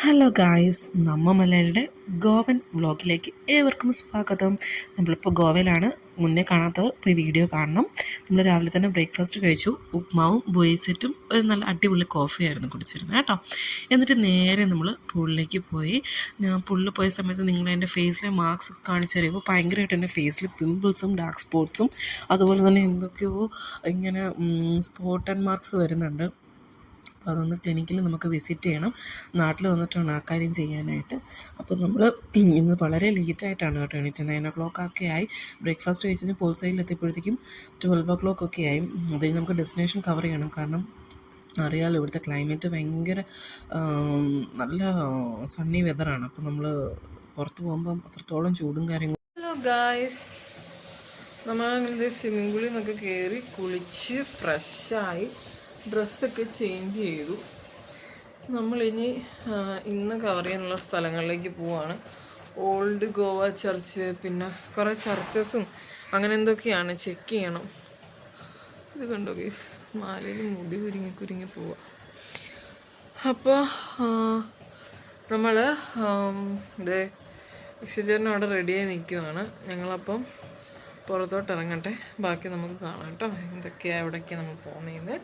Hello guys, നമ്മ മലയാളിയുടെ ഗോവൻ വ്ളോഗിലേക്ക് ഏവർക്കും സ്വാഗതം. നമ്മളിപ്പോൾ ഗോവയിലാണ്. മുന്നേ കാണാത്തവർ പോയി വീഡിയോ കാണണം. നമ്മൾ രാവിലെ തന്നെ ബ്രേക്ക്ഫാസ്റ്റ് കഴിച്ചു. ഉപ്മാവും ബോയ്സെറ്റും ഒരു നല്ല അടിപൊളി കോഫിയായിരുന്നു കുടിച്ചിരുന്നത് കേട്ടോ. എന്നിട്ട് നേരെ നമ്മൾ പൂളിലേക്ക് പോയി. ഞാൻ പൂളിൽ പോയ സമയത്ത് നിങ്ങൾ എൻ്റെ ഫേസിലെ മാർക്സ് ഒക്കെ കാണിച്ചു തരുമ്പോൾ ഭയങ്കരമായിട്ട് എൻ്റെ ഫേസിൽ പിമ്പിൾസും ഡാർക്ക് സ്പോട്ട്സും അതുപോലെ തന്നെ എന്തൊക്കെയോ ഇങ്ങനെ സ്പോട്ട് ആൻഡ് മാർക്സ് വരുന്നുണ്ട്. അപ്പോൾ അതൊന്ന് ക്ലിനിക്കിൽ നമുക്ക് വിസിറ്റ് ചെയ്യണം. നാട്ടിൽ വന്നിട്ടാണ് ആ കാര്യം ചെയ്യാനായിട്ട്. അപ്പോൾ നമ്മൾ ഇന്ന് വളരെ ലേറ്റായിട്ടാണ് കേട്ടോ എണീറ്റ്. 9 ഒക്കെ ആയി. ബ്രേക്ക്ഫാസ്റ്റ് കഴിച്ച് പോൾ സൈഡിൽ എത്തിയപ്പോഴത്തേക്കും 12 ഒക്കെ ആയി. അത് നമുക്ക് ഡെസ്റ്റിനേഷൻ കവർ ചെയ്യണം. കാരണം അറിയാമല്ലോ, ഇവിടുത്തെ ക്ലൈമറ്റ് ഭയങ്കര നല്ല സണ്ണി വെതറാണ്. അപ്പോൾ നമ്മൾ പുറത്ത് പോകുമ്പം അത്രത്തോളം ചൂടും കാര്യങ്ങളും. ഹലോ ഗായ്സ്, നമ്മൾ സ്വിമ്മിംഗ് പൂളിൽ നിന്നൊക്കെ കയറി കുളിച്ച് ഫ്രഷായി ഡ്രസ്സൊക്കെ ചേഞ്ച് ചെയ്തു. നമ്മളിനി ഇന്ന് കവർ ചെയ്യാനുള്ള സ്ഥലങ്ങളിലേക്ക് പോവാണ്. ഓൾഡ് ഗോവ ചർച്ച്, പിന്നെ കുറേ ചർച്ചസും അങ്ങനെ എന്തൊക്കെയാണ് ചെക്ക് ചെയ്യണം. ഇത് കണ്ടോ ഗൈസ്, മാലയിൽ മുടി കുരുങ്ങി പോവുക. അപ്പോൾ നമ്മൾ ഇത് ഇഷ്ടചേട്ടൻ അവിടെ റെഡിയായി നിൽക്കുവാണ്. ഞങ്ങളപ്പം പുറത്തോട്ട് ഇറങ്ങട്ടെ, ബാക്കി നമുക്ക് കാണാം കേട്ടോ. എന്തൊക്കെയാണ് എവിടേക്കാണ് നമ്മൾ പോകുന്നതെന്ന്.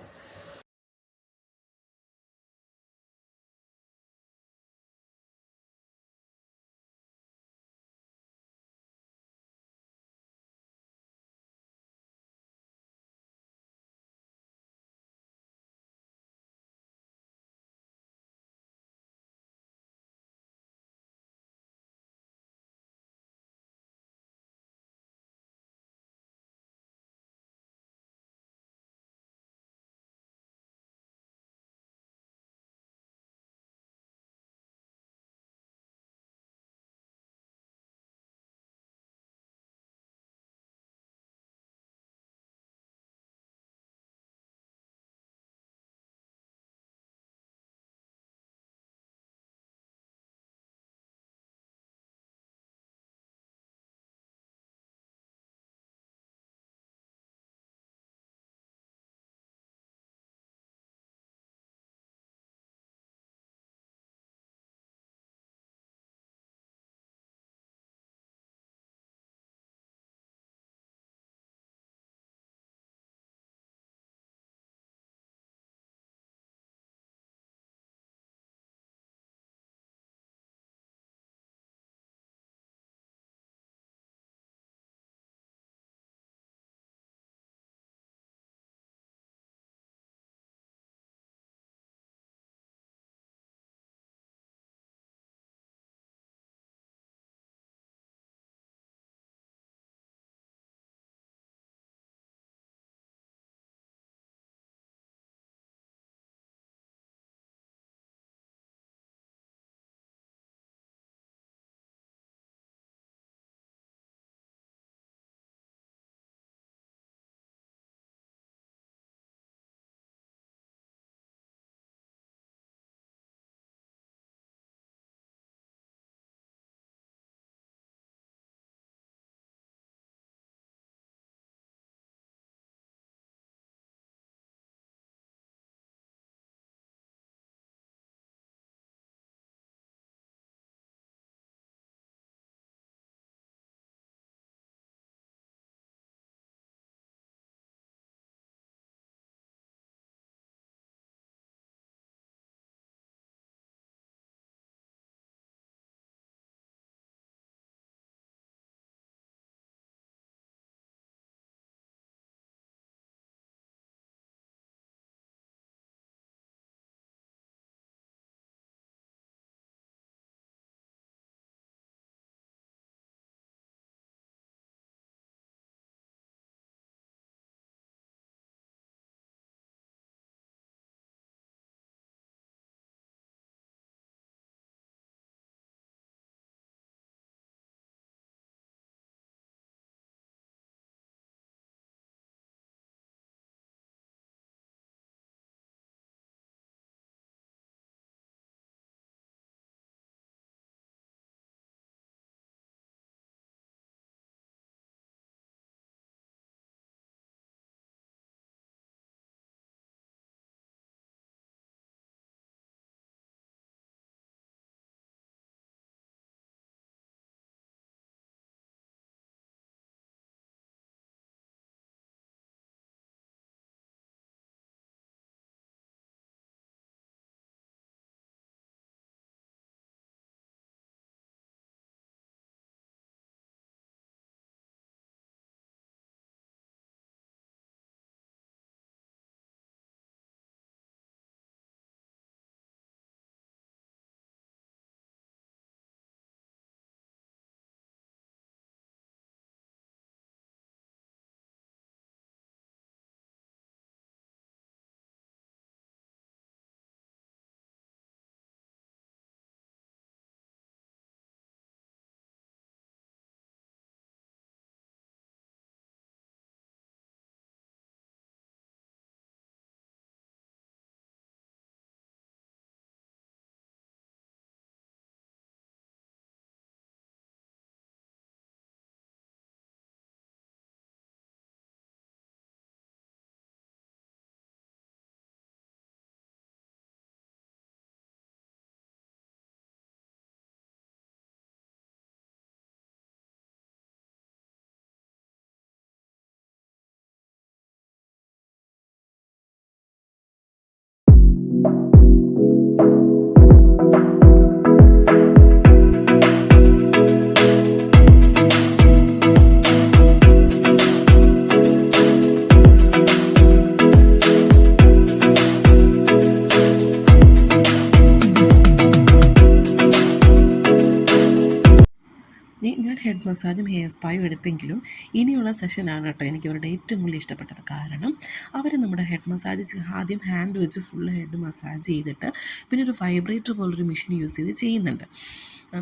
ഞാൻ ഹെഡ് മസാജും ഹെയർ സ്പായും എടുത്തെങ്കിലും ഇനിയുള്ള സെഷനാണ് കേട്ടോ എനിക്ക് അവരുടെ ഏറ്റവും കൂടുതൽ ഇഷ്ടപ്പെട്ടത്. കാരണം അവർ നമ്മുടെ ഹെഡ് മസാജ് ആദ്യം ഹാൻഡ് വെച്ച് ഫുൾ ഹെഡ് മസാജ് ചെയ്തിട്ട് പിന്നെ ഒരു വൈബ്രേറ്റർ പോലൊരു മെഷീൻ യൂസ് ചെയ്ത് ചെയ്യുന്നുണ്ട്.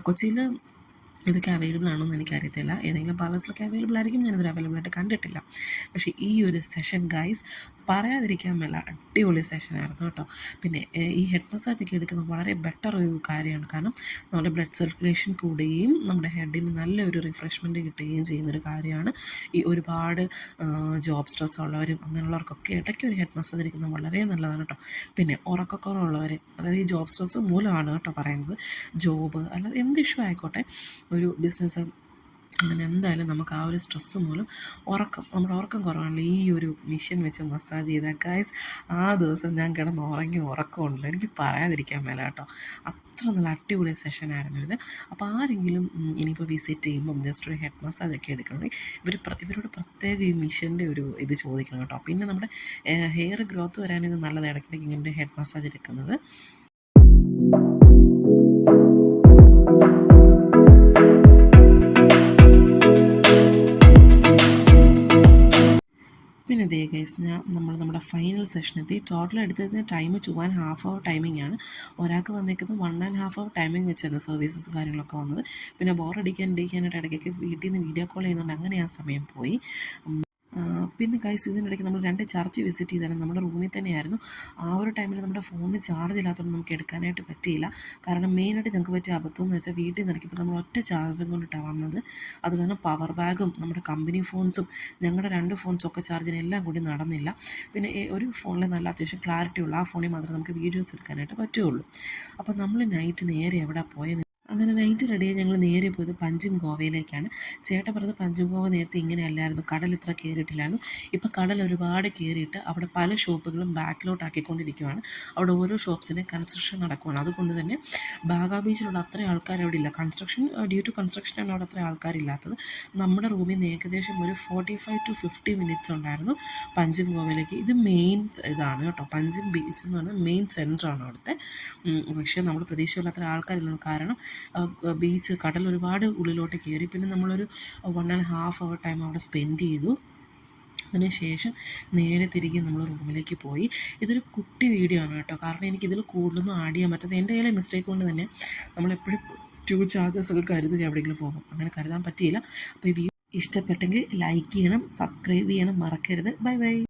കൊച്ചിയിൽ ഇതൊക്കെ അവൈലബിൾ ആണോ എന്ന് എനിക്കറിയത്തില്ല. ഏതെങ്കിലും പാർലേഴ്സിലൊക്കെ അവൈലബിൾ ആയിരിക്കും, ഞാനിതൊരു അവൈലബിൾ ആയിട്ട് കണ്ടിട്ടില്ല. പക്ഷേ ഈ ഒരു സെഷൻ ഗൈസ് പറയാതിരിക്കാൻ മേല അടിപൊളി സെഷനായിരുന്നു കേട്ടോ. പിന്നെ ഈ ഹെഡ് മസാജൊക്കെ എടുക്കുന്നത് വളരെ ബെറ്റർ ഒരു കാര്യമാണ്. കാരണം നമ്മുടെ ബ്ലഡ് സർക്കുലേഷൻ കൂടുകയും നമ്മുടെ ഹെഡിന് നല്ലൊരു റിഫ്രഷ്മെൻറ്റ് കിട്ടുകയും ചെയ്യുന്നൊരു കാര്യമാണ്. ഈ ഒരുപാട് ജോബ് സ്ട്രെസ് ഉള്ളവരും അങ്ങനെയുള്ളവർക്കൊക്കെ ഇടയ്ക്ക് ഒരു ഹെഡ് മസാജ് എടുക്കുന്നത് വളരെ നല്ലതാണ് കേട്ടോ. പിന്നെ ഉറക്കക്കുറവുള്ളവർ, അതായത് ഈ ജോബ് സ്ട്രെസ് മൂലമാണ് കേട്ടോ പറയുന്നത്, ജോബ് അല്ലാതെ എന്ത് ഇഷ്യൂ ആയിക്കോട്ടെ, ഒരു ബിസിനസ്, അങ്ങനെ എന്തായാലും നമുക്ക് ആ ഒരു സ്ട്രെസ്സ് മൂലം നമ്മുടെ ഉറക്കം കുറവാണല്ലോ ഈ ഒരു മെഷീൻ വെച്ച് മസാജ് ചെയ്താൽ ഗൈസ് ആ ദിവസം ഞാൻ കിടന്ന് ഉറക്കമുണ്ടല്ലോ, എനിക്ക് പറയാതിരിക്കാൻ മേല കേട്ടോ. അത്ര നല്ല അടിപൊളി സെഷനായിരുന്നു ഇത്. അപ്പോൾ ആരെങ്കിലും ഇനിയിപ്പോൾ വിസിറ്റ് ചെയ്യുമ്പം ജസ്റ്റ് ഒരു ഹെഡ് മസാജൊക്കെ എടുക്കണമെങ്കിൽ ഇവരോട് പ്രത്യേകം ഈ മിഷൻ്റെ ഒരു ഇത് ചോദിക്കണം കേട്ടോ. പിന്നെ നമ്മുടെ ഹെയർ ഗ്രോത്ത് വരാൻ ഇത് നല്ലത്, ഇടയ്ക്കിടയ്ക്ക് ഇങ്ങനെ ഹെഡ് മസാജ് എടുക്കുന്നത്. പിന്നെ ദേ ഗൈസ് നമ്മുടെ ഫൈനൽ സെഷനെത്തി. ടോട്ടൽ എടുത്തതിന് ടൈം 2.5 hour ടൈമിംഗ് ആണ്. ഒരാൾക്ക് വന്നേക്കുന്നത് 1.5 hour ടൈമിംഗ് വെച്ചായിരുന്നു സർവീസസ് കാര്യങ്ങളൊക്കെ വന്നത്. പിന്നെ ബോറടിക്കാനായിട്ട് ഇടയ്ക്കൊക്കെ വീട്ടിൽ നിന്ന് വീഡിയോ കോൾ ചെയ്യുന്നുണ്ട്, അങ്ങനെ ആ സമയം പോയി. പിന്നെ ഗൈസ് ഇതിനിടയ്ക്ക് നമ്മൾ 2 ചർച്ച് വിസിറ്റ് ചെയ്തായിരുന്നു. നമ്മുടെ റൂമിൽ തന്നെയായിരുന്നു. ആ ഒരു ടൈമിൽ നമ്മുടെ ഫോണിന് ചാർജ് ഇല്ലാത്തതുകൊണ്ട് നമുക്ക് എടുക്കാനായിട്ട് പറ്റിയില്ല. കാരണം മെയിനായിട്ട് ഞങ്ങൾക്ക് പറ്റിയ അബദ്ധം എന്ന് വെച്ചാൽ വീട്ടിൽ നിന്ന് ഇറക്കിയപ്പോൾ നമ്മൾ ഒറ്റ ചാർജും കൊണ്ടിട്ടാണ് വന്നത്. അത് കാരണം പവർ ബാഗും നമ്മുടെ കമ്പനി ഫോൺസും ഞങ്ങളുടെ 2 ഫോൺസൊക്കെ ചാർജിന് എല്ലാം കൂടി നടന്നില്ല. പിന്നെ ഒരു ഫോണിൽ നല്ല അത്യാവശ്യം ക്ലാരിറ്റി ഉള്ള ആ ഫോണിൽ മാത്രമേ നമുക്ക് വീഡിയോസ് എടുക്കാനായിട്ട് പറ്റുകയുള്ളൂ. അപ്പോൾ നമ്മൾ നൈറ്റ് നേരെ എവിടെ പോയത്, അങ്ങനെ നൈറ്റ് റെഡിയായി ഞങ്ങൾ നേരെ പോയത് പഞ്ചിം ഗോവയിലേക്കാണ്. ചേട്ടൻ പറഞ്ഞത് പഞ്ചിം ഗോവ നേരത്തെ ഇങ്ങനെ അല്ലായിരുന്നു, കടൽ ഇത്ര കയറിയിട്ടില്ലായിരുന്നു. ഇപ്പോൾ കടൽ ഒരുപാട് കയറിയിട്ട് അവിടെ പല ഷോപ്പുകളും ബാക്കിലോട്ടാക്കിക്കൊണ്ടിരിക്കുകയാണ്. അവിടെ ഓരോ ഷോപ്സിൻ്റെ കൺസ്ട്രക്ഷൻ നടക്കുകയാണ്. അതുകൊണ്ട് തന്നെ ബാഗ ബീച്ചിലുള്ള അത്രയും ആൾക്കാർ അവിടെ ഇല്ല. ഡ്യൂ ടു കൺസ്ട്രക്ഷനാണ് അവിടെ അത്ര ആൾക്കാരില്ലാത്തത്. നമ്മുടെ റൂമിൽ നിന്ന് ഏകദേശം ഒരു 45 to 50 minutes ഉണ്ടായിരുന്നു പഞ്ചിം ഗോവയിലേക്ക്. ഇത് മെയിൻ ഇതാണ് കേട്ടോ, പഞ്ചിം ബീച്ച് എന്ന് പറഞ്ഞാൽ മെയിൻ സെൻറ്ററാണ് അവിടുത്തെ. പക്ഷേ നമ്മൾ പ്രതീക്ഷയുള്ള അത്ര ആൾക്കാരില്ലെന്ന്, കാരണം ബീച്ച് കടൽ ഒരുപാട് ഉള്ളിലോട്ട് കയറി. പിന്നെ നമ്മളൊരു 1.5 hour ടൈം അവിടെ സ്പെൻഡ് ചെയ്തു. അതിനുശേഷം നേരെ തിരികെ നമ്മൾ റൂമിലേക്ക് പോയി. ഇതൊരു കുട്ടി വീഡിയോ ആണ് കേട്ടോ, കാരണം എനിക്കിതിൽ കൂടുതലൊന്നും ആഡ് ചെയ്യാൻ പറ്റാത്ത എൻ്റെ കയ്യിലെ മിസ്റ്റേക്ക് കൊണ്ട് തന്നെ നമ്മളെപ്പോഴും 2 ചാർജസ് ഒക്കെ കരുതുക എവിടെയെങ്കിലും പോകും, അങ്ങനെ കരുതാൻ പറ്റിയില്ല. അപ്പോൾ ഈ വീഡിയോ ഇഷ്ടപ്പെട്ടെങ്കിൽ ലൈക്ക് ചെയ്യണം, സബ്സ്ക്രൈബ് ചെയ്യണം മറക്കരുത്. Bye bye.